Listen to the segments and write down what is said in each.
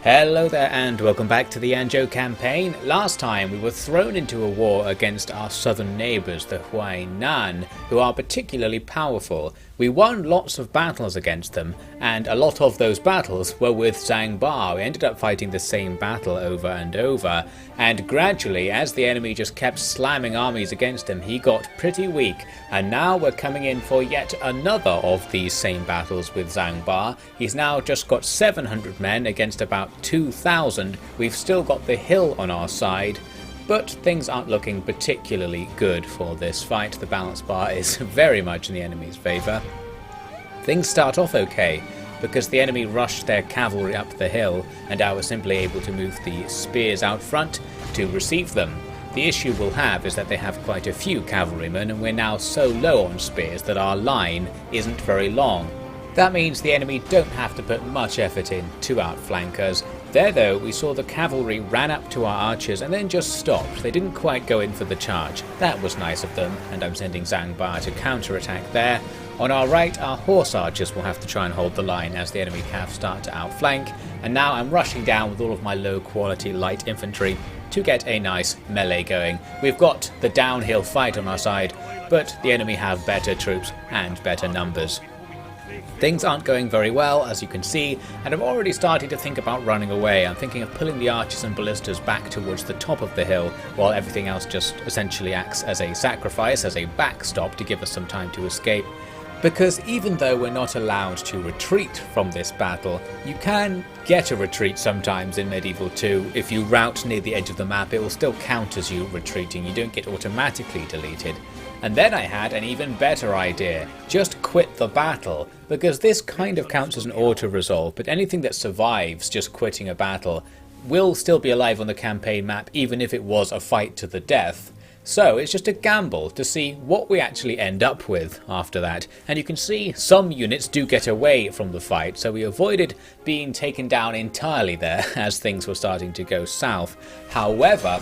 Hello there and welcome back to the Yanzhou campaign. Last time we were thrown into a war against our southern neighbours, the Huainan, who are particularly powerful. We won lots of battles against them, and a lot of those battles were with Zhang Ba. We ended up fighting the same battle over and over, and gradually, as the enemy just kept slamming armies against him, he got pretty weak, and now we're coming in for yet another of these same battles with Zhang Ba. He's now just got 700 men against about 2,000. We've still got the hill on our side, but things aren't looking particularly good for this fight. The balance bar is very much in the enemy's favour. Things start off okay, because the enemy rushed their cavalry up the hill, and I was simply able to move the spears out front to receive them. The issue we'll have is that they have quite a few cavalrymen, and we're now so low on spears that our line isn't very long. That means the enemy don't have to put much effort in to outflank us. There though, we saw the cavalry ran up to our archers and then just stopped. They didn't quite go in for the charge. That was nice of them, and I'm sending Zhang Ba to counterattack there. On our right, our horse archers will have to try and hold the line as the enemy cav start to outflank, and now I'm rushing down with all of my low quality light infantry to get a nice melee going. We've got the downhill fight on our side, but the enemy have better troops and better numbers. Things aren't going very well, as you can see, and I'm already starting to think about running away. I'm thinking of pulling the archers and ballistas back towards the top of the hill, while everything else just essentially acts as a sacrifice, as a backstop to give us some time to escape. Because even though we're not allowed to retreat from this battle, you can get a retreat sometimes in Medieval 2. If you rout near the edge of the map, it will still count as you retreating. You don't get automatically deleted. And then I had an even better idea. Just quit the battle, because this kind of counts as an auto-resolve, but anything that survives just quitting a battle will still be alive on the campaign map, even if it was a fight to the death. So it's just a gamble to see what we actually end up with after that. And you can see some units do get away from the fight, so we avoided being taken down entirely there as things were starting to go south. However,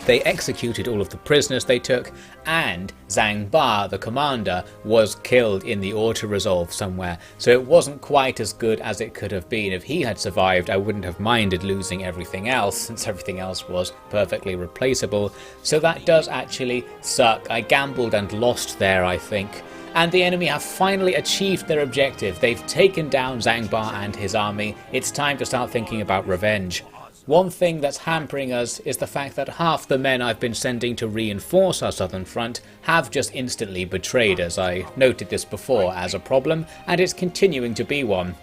they executed all of the prisoners they took, and Zhang Ba, the commander, was killed in the auto-resolve somewhere, so it wasn't quite as good as it could have been. If he had survived, I wouldn't have minded losing everything else, since everything else was perfectly replaceable, so that does actually suck. I gambled and lost there, I think. And the enemy have finally achieved their objective. They've taken down Zhang Ba and his army. It's time to start thinking about revenge. One thing that's hampering us is the fact that half the men I've been sending to reinforce our southern front have just instantly betrayed us. I noted this before as a problem, and it's continuing to be one.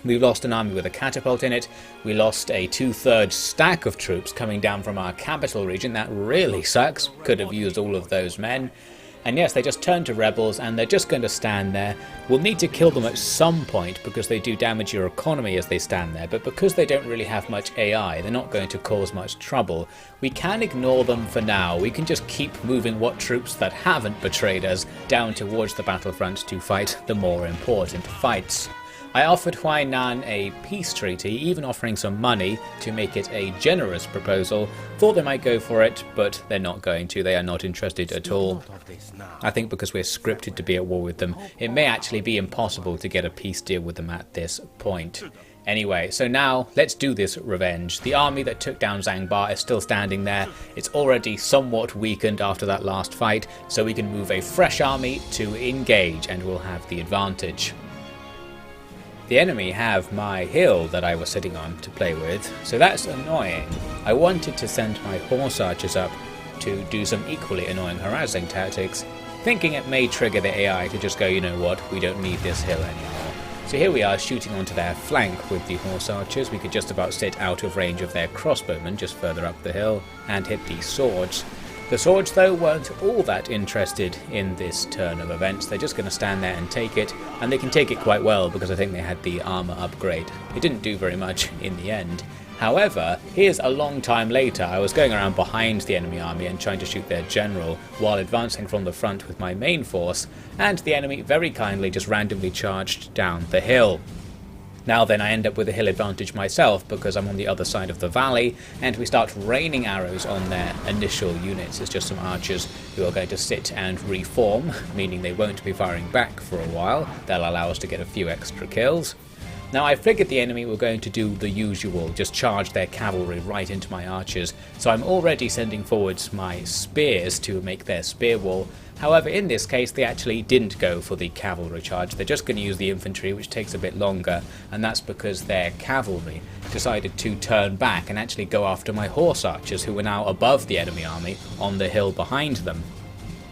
We've lost an army with a catapult in it, we lost a 2/3 stack of troops coming down from our capital region. That really sucks, could have used all of those men. And yes, they just turned to rebels and they're just going to stand there. We'll need to kill them at some point because they do damage your economy as they stand there, but because they don't really have much AI, they're not going to cause much trouble. We can ignore them for now. We can just keep moving what troops that haven't betrayed us down towards the battlefront to fight the more important fights. I offered Huainan a peace treaty, even offering some money to make it a generous proposal. Thought they might go for it, but they're not going to. They are not interested at all. I think because we're scripted to be at war with them, it may actually be impossible to get a peace deal with them at this point. Anyway, so now let's do this revenge. The army that took down Zhang Ba is still standing there. It's already somewhat weakened after that last fight, so we can move a fresh army to engage and we'll have the advantage. The enemy have my hill that I was sitting on to play with, so that's annoying. I wanted to send my horse archers up to do some equally annoying harassing tactics, thinking it may trigger the AI to just go, you know what, we don't need this hill anymore. So here we are shooting onto their flank with the horse archers. We could just about sit out of range of their crossbowmen just further up the hill and hit the swords. The swords though weren't all that interested in this turn of events. They're just going to stand there and take it, and they can take it quite well because I think they had the armour upgrade. It didn't do very much in the end. However, here's a long time later. I was going around behind the enemy army and trying to shoot their general while advancing from the front with my main force, and the enemy very kindly just randomly charged down the hill. Now then, I end up with a hill advantage myself because I'm on the other side of the valley, and we start raining arrows on their initial units. It's just some archers who are going to sit and reform, meaning they won't be firing back for a while. They'll allow us to get a few extra kills. Now I figured the enemy were going to do the usual, just charge their cavalry right into my archers, so I'm already sending forwards my spears to make their spear wall. However, in this case they actually didn't go for the cavalry charge, they're just going to use the infantry, which takes a bit longer, and that's because their cavalry decided to turn back and actually go after my horse archers, who were now above the enemy army on the hill behind them.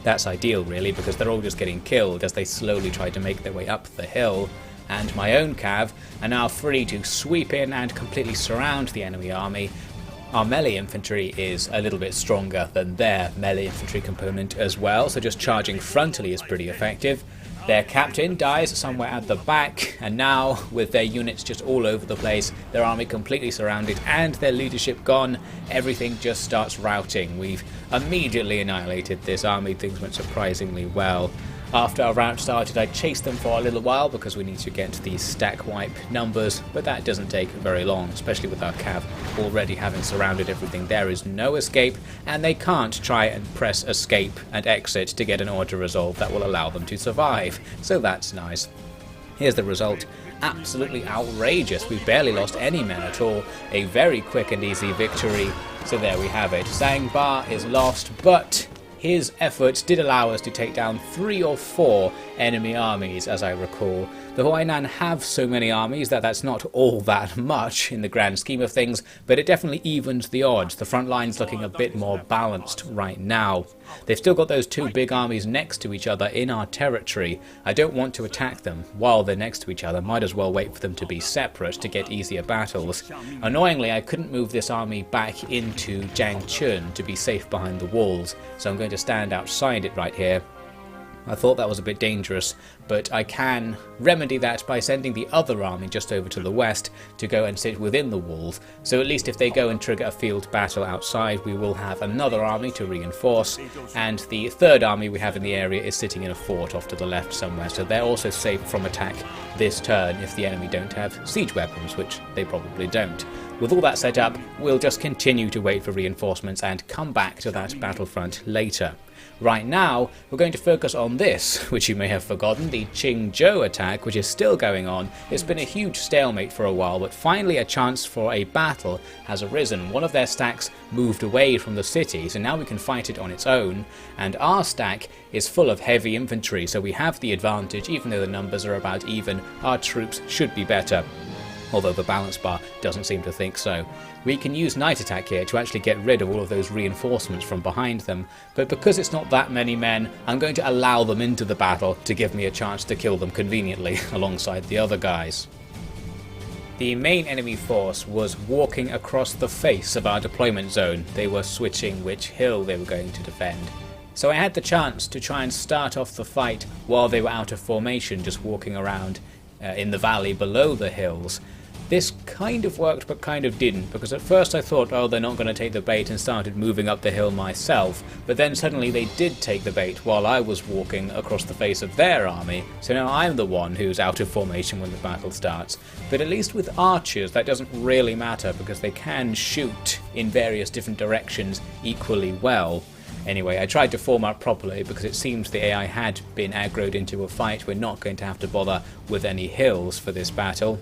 That's ideal really, because they're all just getting killed as they slowly try to make their way up the hill, and my own cav are now free to sweep in and completely surround the enemy army. Our melee infantry is a little bit stronger than their melee infantry component as well, so just charging frontally is pretty effective. Their captain dies somewhere at the back, and now, with their units just all over the place, their army completely surrounded and their leadership gone, everything just starts routing. We've immediately annihilated this army, things went surprisingly well. After our rout started, I chased them for a little while because we need to get the stack wipe numbers, but that doesn't take very long, especially with our cav already having surrounded everything. There is no escape, and they can't try and press escape and exit to get an auto resolve that will allow them to survive, so that's nice. Here's the result. Absolutely outrageous. We've barely lost any men at all. A very quick and easy victory. So there we have it. Zhang is lost, but his efforts did allow us to take down 3 or 4 enemy armies, as I recall. The Huainan have so many armies that that's not all that much in the grand scheme of things, but it definitely evens the odds. The front line's looking a bit more balanced right now. They've still got those 2 big armies next to each other in our territory. I don't want to attack them while they're next to each other, might as well wait for them to be separate to get easier battles. Annoyingly, I couldn't move this army back into Jiangchun to be safe behind the walls, so I'm going to stand outside it right here. I thought that was a bit dangerous, but I can remedy that by sending the other army just over to the west to go and sit within the walls, so at least if they go and trigger a field battle outside, we will have another army to reinforce, and the 3rd army we have in the area is sitting in a fort off to the left somewhere, so they're also safe from attack this turn if the enemy don't have siege weapons, which they probably don't. With all that set up, we'll just continue to wait for reinforcements and come back to that battlefront later. Right now, we're going to focus on this, which you may have forgotten, the Qingzhou attack, which is still going on. It's been a huge stalemate for a while, but finally a chance for a battle has arisen. One of their stacks moved away from the city, so now we can fight it on its own, and our stack is full of heavy infantry, so we have the advantage. Even though the numbers are about even, our troops should be better, although the balance bar doesn't seem to think so. We can use night attack here to actually get rid of all of those reinforcements from behind them, but because it's not that many men, I'm going to allow them into the battle to give me a chance to kill them conveniently alongside the other guys. The main enemy force was walking across the face of our deployment zone. They were switching which hill they were going to defend. So I had the chance to try and start off the fight while they were out of formation, just walking around in the valley below the hills. This kind of worked but kind of didn't, because at first I thought, oh, they're not going to take the bait, and started moving up the hill myself, but then suddenly they did take the bait while I was walking across the face of their army, so now I'm the one who's out of formation when the battle starts. But at least with archers that doesn't really matter, because they can shoot in various different directions equally well. Anyway, I tried to form up properly because it seems the AI had been aggroed into a fight. We're not going to have to bother with any hills for this battle.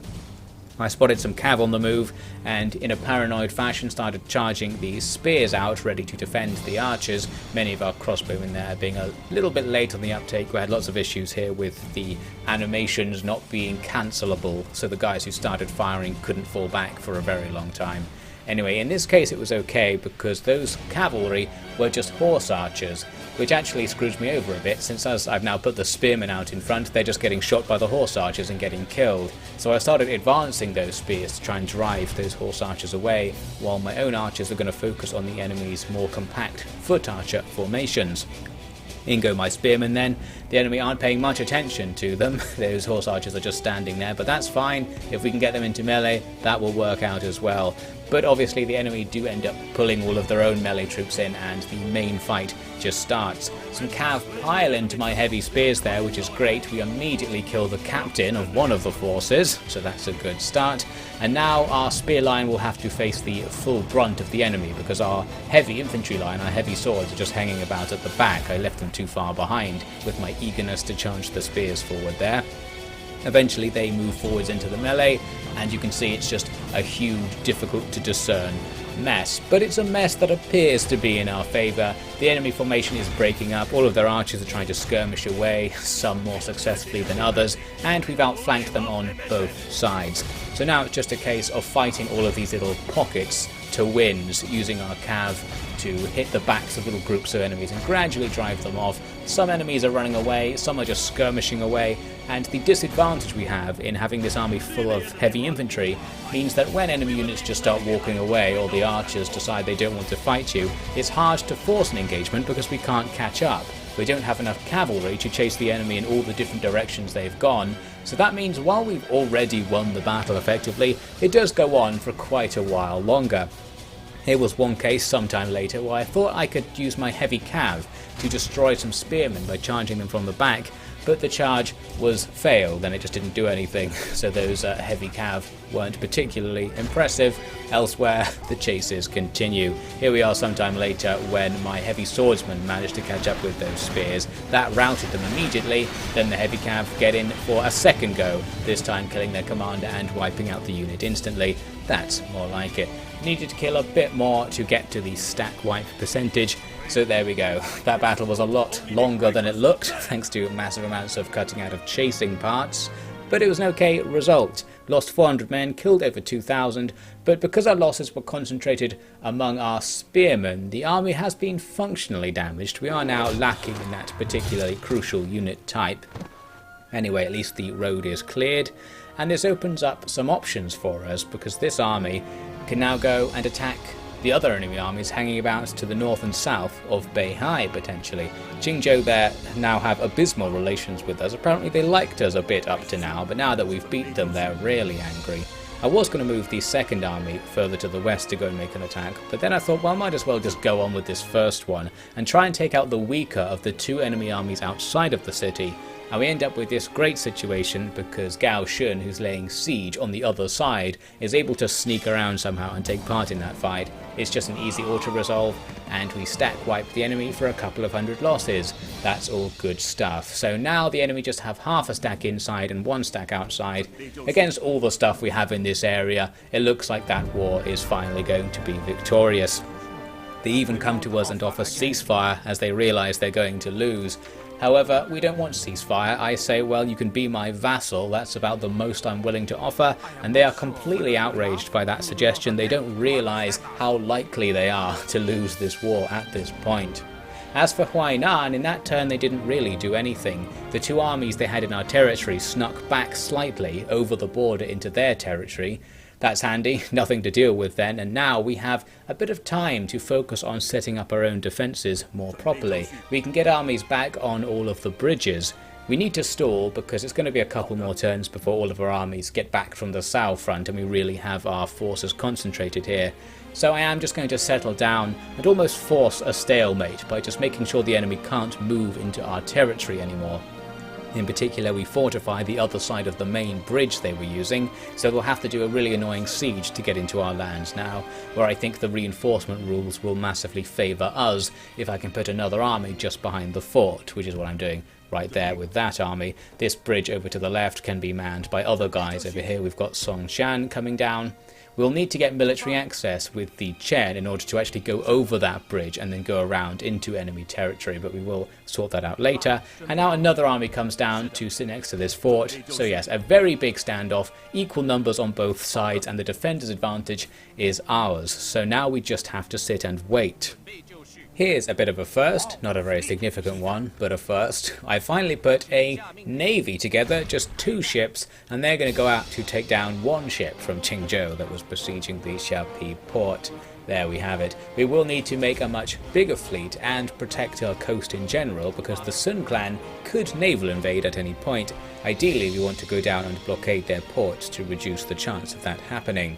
I spotted some cav on the move, and in a paranoid fashion started charging these spears out, ready to defend the archers. Many of our crossbowmen there being a little bit late on the uptake. We had lots of issues here with the animations not being cancelable, so the guys who started firing couldn't fall back for a very long time. Anyway, in this case it was okay, because those cavalry were just horse archers, which actually screws me over a bit, since as I've now put the spearmen out in front, they're just getting shot by the horse archers and getting killed. So I started advancing those spears to try and drive those horse archers away, while my own archers are going to focus on the enemy's more compact foot archer formations. In go my spearmen then. The enemy aren't paying much attention to them. Those horse archers are just standing there, but that's fine. If we can get them into melee, that will work out as well. But obviously the enemy do end up pulling all of their own melee troops in, and the main fight just starts. Some cav pile into my heavy spears there, which is great. We immediately kill the captain of one of the forces, so that's a good start. And now our spear line will have to face the full brunt of the enemy, because our heavy infantry line, our heavy swords, are just hanging about at the back. I left them too far behind with my eagerness to charge the spears forward there. Eventually they move forwards into the melee, and you can see it's just a huge, difficult to discern mess. But it's a mess that appears to be in our favour. The enemy formation is breaking up, all of their archers are trying to skirmish away, some more successfully than others, and we've outflanked them on both sides. So now it's just a case of fighting all of these little pockets to wins, using our cav to hit the backs of little groups of enemies and gradually drive them off. Some enemies are running away, some are just skirmishing away, and the disadvantage we have in having this army full of heavy infantry means that when enemy units just start walking away or the archers decide they don't want to fight you, it's hard to force an engagement because we can't catch up. We don't have enough cavalry to chase the enemy in all the different directions they've gone, so that means while we've already won the battle effectively, it does go on for quite a while longer. Here was one case sometime later where I thought I could use my heavy cav to destroy some spearmen by charging them from the back, but the charge was failed and it just didn't do anything, so those heavy cav weren't particularly impressive. Elsewhere, the chases continue. Here we are sometime later when my heavy swordsmen managed to catch up with those spears. That routed them immediately, then the heavy cav get in for a second go, this time killing their commander and wiping out the unit instantly. That's more like it. Needed to kill a bit more to get to the stack wipe percentage, so there we go. That battle was a lot longer than it looked, thanks to massive amounts of cutting out of chasing parts, but it was an okay result. Lost 400 men, killed over 2,000, but because our losses were concentrated among our spearmen, the army has been functionally damaged. We are now lacking in that particularly crucial unit type. Anyway, at least the road is cleared, and this opens up some options for us, because this army can now go and attack the other enemy armies hanging about to the north and south of Beihai, potentially. Qingzhou there now have abysmal relations with us. Apparently they liked us a bit up to now, but now that we've beat them, they're really angry. I was going to move the second army further to the west to go and make an attack, but then I thought, well, I might as well just go on with this first one and try and take out the weaker of the two enemy armies outside of the city. And we end up with this great situation because Gao Shun, who's laying siege on the other side, is able to sneak around somehow and take part in that fight. It's just an easy auto-resolve, and we stack wipe the enemy for a couple of hundred losses. That's all good stuff. So now the enemy just have half a stack inside and one stack outside. Against all the stuff we have in this area, it looks like that war is finally going to be victorious. They even come to us and offer ceasefire as they realise they're going to lose. However, we don't want ceasefire. I say, well, you can be my vassal, that's about the most I'm willing to offer, and they are completely outraged by that suggestion. They don't realise how likely they are to lose this war at this point. As for Huainan, in that turn they didn't really do anything. The two armies they had in our territory snuck back slightly over the border into their territory. That's handy, nothing to deal with then, and now we have a bit of time to focus on setting up our own defences more properly. We can get armies back on all of the bridges. We need to stall because it's going to be a couple more turns before all of our armies get back from the south front and we really have our forces concentrated here. So I am just going to settle down and almost force a stalemate by just making sure the enemy can't move into our territory anymore. In particular, we fortify the other side of the main bridge they were using, so they'll have to do a really annoying siege to get into our lands now, where I think the reinforcement rules will massively favour us if I can put another army just behind the fort, which is what I'm doing right there with that army. This bridge over to the left can be manned by other guys. Over here we've got Song Shan coming down. We'll need to get military access with the Chen in order to actually go over that bridge and then go around into enemy territory, but we will sort that out later. And now another army comes down to sit next to this fort. So yes, a very big standoff, equal numbers on both sides, and the defender's advantage is ours. So now we just have to sit and wait. Here's a bit of a first, not a very significant one, but a first. I finally put a navy together, just 2 ships, and they're going to go out to take down 1 ship from Qingzhou that was besieging the Xiapi port. There we have it. We will need to make a much bigger fleet and protect our coast in general because the Sun clan could naval invade at any point. Ideally, we want to go down and blockade their ports to reduce the chance of that happening.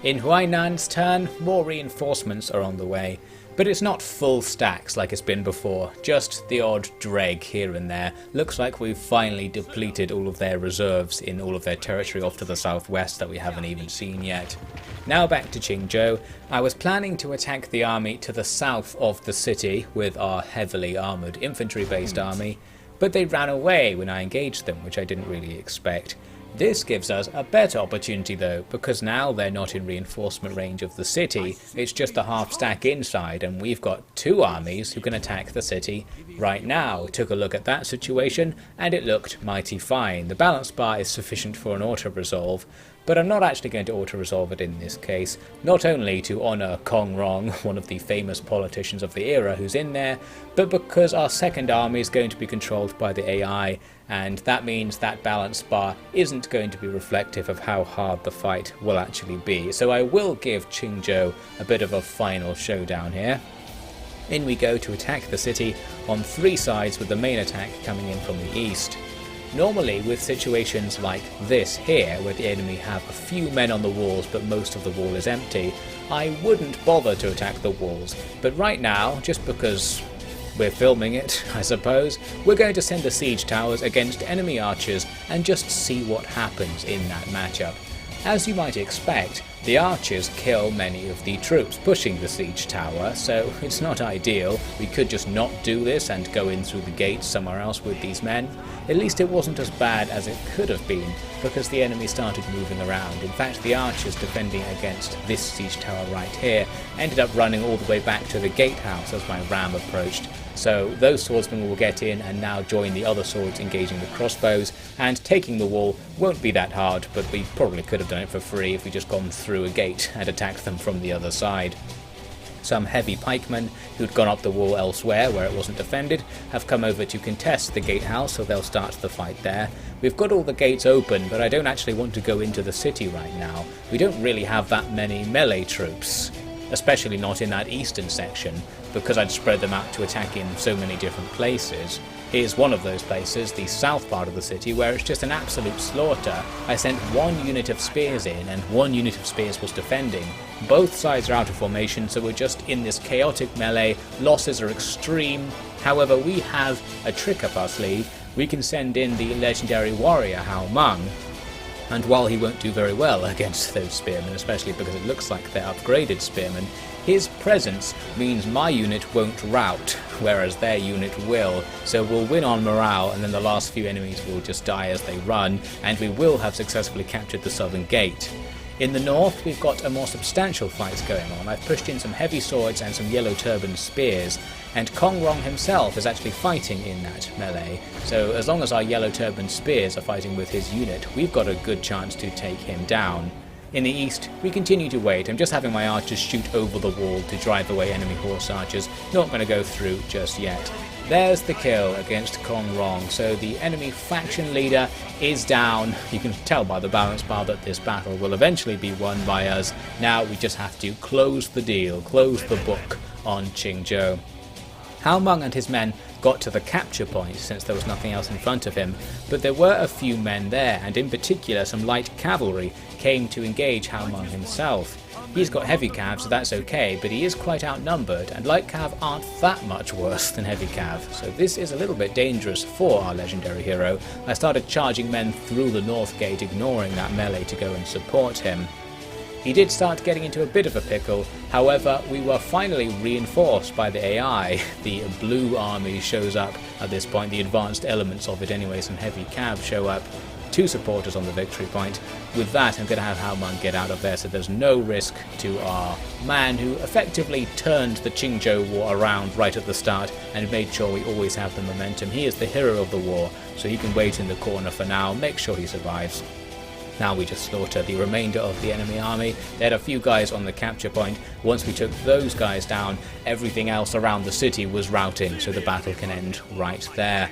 In Huainan's turn, more reinforcements are on the way. But it's not full stacks like it's been before, just the odd dreg here and there. Looks like we've finally depleted all of their reserves in all of their territory off to the southwest that we haven't even seen yet. Now back to Qingzhou. I was planning to attack the army to the south of the city with our heavily armoured infantry based army, but they ran away when I engaged them, which I didn't really expect. This gives us a better opportunity though, because now they're not in reinforcement range of the city, it's just a half stack inside, and we've got 2 armies who can attack the city right now. Took a look at that situation, and it looked mighty fine. The balance bar is sufficient for an auto-resolve, but I'm not actually going to auto-resolve it in this case, not only to honour Qingzhou, one of the famous politicians of the era who's in there, but because our second army is going to be controlled by the AI, and that means that balance bar isn't going to be reflective of how hard the fight will actually be. So I will give Qingzhou a bit of a final showdown here. In we go to attack the city on 3 sides, with the main attack coming in from the east. Normally, with situations like this here, where the enemy have a few men on the walls but most of the wall is empty, I wouldn't bother to attack the walls. But right now, just because we're filming it, I suppose, we're going to send the siege towers against enemy archers and just see what happens in that matchup. As you might expect, the archers kill many of the troops pushing the siege tower, so it's not ideal. We could just not do this and go in through the gates somewhere else with these men. At least it wasn't as bad as it could have been, because the enemy started moving around. In fact, the archers defending against this siege tower right here ended up running all the way back to the gatehouse as my ram approached. So those swordsmen will get in and now join the other swords engaging the crossbows, and taking the wall won't be that hard, but we probably could have done it for free if we just gone through a gate and attacked them from the other side. Some heavy pikemen who'd gone up the wall elsewhere where it wasn't defended have come over to contest the gatehouse, so they'll start the fight there. We've got all the gates open, but I don't actually want to go into the city right now. We don't really have that many melee troops, especially not in that eastern section, because I'd spread them out to attack in so many different places. Here's one of those places, the south part of the city, where it's just an absolute slaughter. I sent 1 unit of spears in, and 1 unit of spears was defending. Both sides are out of formation, so we're just in this chaotic melee. Losses are extreme. However, we have a trick up our sleeve. We can send in the legendary warrior Hao Meng, and while he won't do very well against those spearmen, especially because it looks like they're upgraded spearmen, his presence means my unit won't rout, whereas their unit will. So we'll win on morale, and then the last few enemies will just die as they run, and we will have successfully captured the southern gate. In the north, we've got a more substantial fight going on. I've pushed in some heavy swords and some yellow turban spears, and Qingzhou himself is actually fighting in that melee. So as long as our yellow turban spears are fighting with his unit, we've got a good chance to take him down. In the east, we continue to wait. I'm just having my archers shoot over the wall to drive away enemy horse archers. Not going to go through just yet. There's the kill against Qingzhou, so the enemy faction leader is down. You can tell by the balance bar that this battle will eventually be won by us. Now we just have to close the deal, close the book on Qingzhou. Hao Meng and his men got to the capture point since there was nothing else in front of him, but there were a few men there, and in particular some light cavalry came to engage Hao Meng himself. He's got heavy cav, so that's okay, but he is quite outnumbered, and light cav aren't that much worse than heavy cav, so this is a little bit dangerous for our legendary hero. I started charging men through the north gate, ignoring that melee to go and support him. He did start getting into a bit of a pickle, however we were finally reinforced by the AI. The blue army shows up at this point, the advanced elements of it anyway, some heavy cav show up. 2 supporters on the victory point. With that, I'm going to have Hao Meng get out of there, so there's no risk to our man who effectively turned the Qingzhou war around right at the start and made sure we always have the momentum. He is the hero of the war, so he can wait in the corner for now, make sure he survives. Now we just slaughter the remainder of the enemy army. They had a few guys on the capture point. Once we took those guys down, everything else around the city was routing, so the battle can end right there.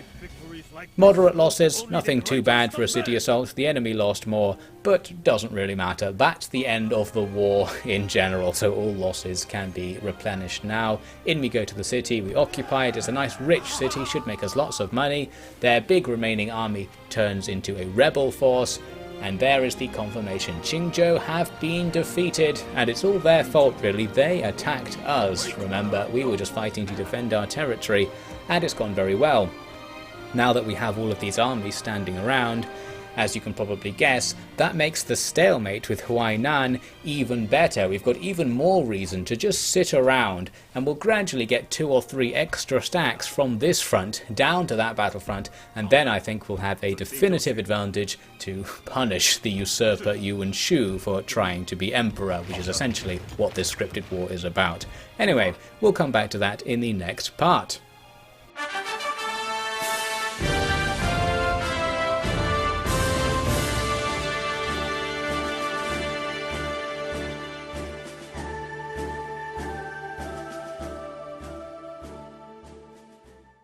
Moderate losses, nothing too bad for a city assault. The enemy lost more, but doesn't really matter. That's the end of the war in general, so all losses can be replenished now. In we go to the city, we occupy it. It's a nice rich city, should make us lots of money. Their big remaining army turns into a rebel force, and there is the confirmation. Qingzhou have been defeated, and it's all their fault really. They attacked us. Remember, we were just fighting to defend our territory, and it's gone very well. Now that we have all of these armies standing around, as you can probably guess, that makes the stalemate with Huainan even better. We've got even more reason to just sit around, and we'll gradually get 2 or 3 extra stacks from this front down to that battlefront, and then I think we'll have a definitive advantage to punish the usurper Yuan Shu for trying to be emperor, which is essentially what this scripted war is about. Anyway, we'll come back to that in the next part.